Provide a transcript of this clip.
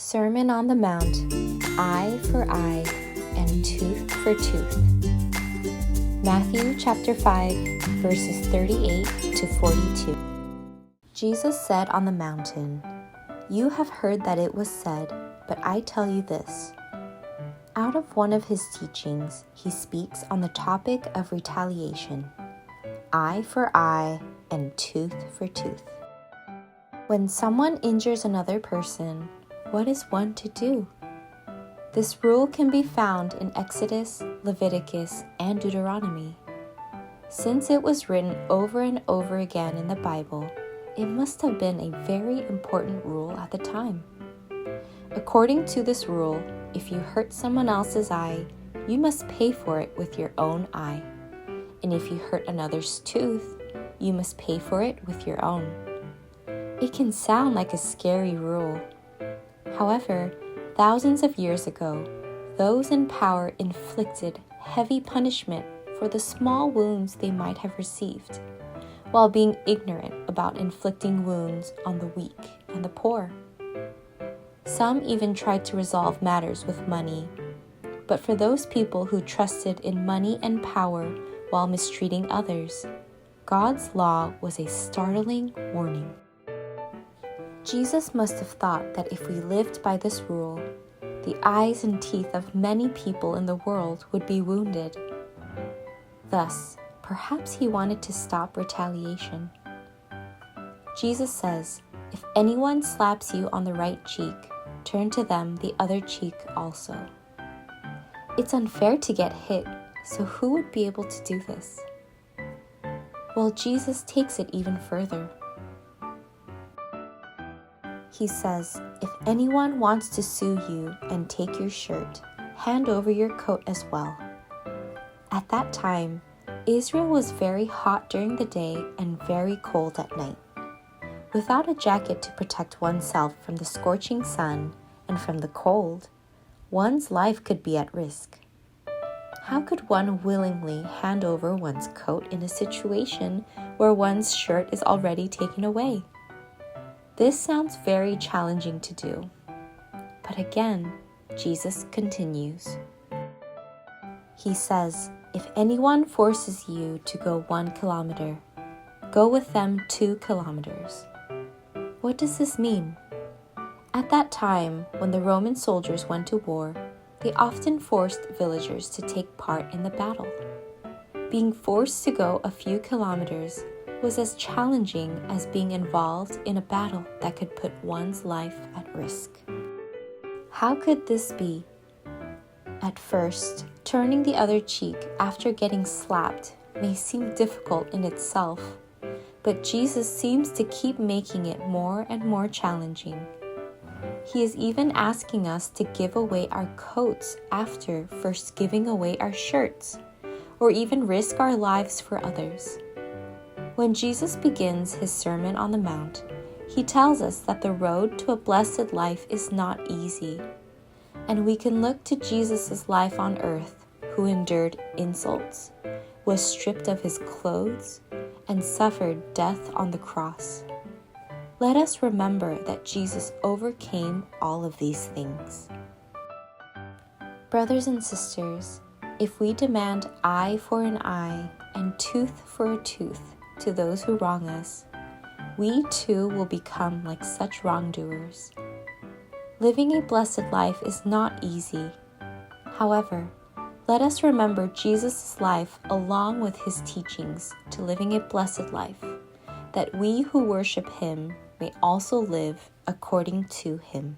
Sermon on the Mount, Eye for eye and tooth for tooth. Matthew chapter 5, verses 38 to 42. Jesus said on the mountain, "You have heard that it was said, but I tell you this." Out of one of his teachings, he speaks on the topic of retaliation, eye for eye and tooth for tooth. When someone injures another person, what is one to do? This rule can be found in Exodus, Leviticus, and Deuteronomy. Since it was written over and over again in the Bible, it must have been a very important rule at the time. According to this rule, if you hurt someone else's eye, you must pay for it with your own eye. And if you hurt another's tooth, you must pay for it with your own. It can sound like a scary rule. However, thousands of years ago, those in power inflicted heavy punishment for the small wounds they might have received, while being ignorant about inflicting wounds on the weak and the poor. Some even tried to resolve matters with money, but for those people who trusted in money and power while mistreating others, God's law was a startling warning. Jesus must have thought that if we lived by this rule, the eyes and teeth of many people in the world would be wounded. Thus, perhaps he wanted to stop retaliation. Jesus says, "If anyone slaps you on the right cheek, turn to them the other cheek also." It's unfair to get hit, so who would be able to do this? Well, Jesus takes it even further. He says, "If anyone wants to sue you and take your shirt, hand over your coat as well." At that time, Israel was very hot during the day and very cold at night. Without a jacket to protect oneself from the scorching sun and from the cold, one's life could be at risk. How could one willingly hand over one's coat in a situation where one's shirt is already taken away? This sounds very challenging to do. But again, Jesus continues. He says, "If anyone forces you to go 1 kilometer, go with them 2 kilometers. What does this mean? At that time, when the Roman soldiers went to war, they often forced villagers to take part in the battle. Being forced to go a few kilometers was as challenging as being involved in a battle that could put one's life at risk. How could this be? At first, turning the other cheek after getting slapped may seem difficult in itself, but Jesus seems to keep making it more and more challenging. He is even asking us to give away our coats after first giving away our shirts, or even risk our lives for others. When Jesus begins his Sermon on the Mount, he tells us that the road to a blessed life is not easy, and we can look to Jesus' life on earth, who endured insults, was stripped of his clothes, and suffered death on the cross. Let us remember that Jesus overcame all of these things. Brothers and sisters, if we demand eye for an eye and tooth for a tooth to those who wrong us, we too will become like such wrongdoers. Living a blessed life is not easy. However, let us remember Jesus' life along with his teachings to living a blessed life, that we who worship him may also live according to him.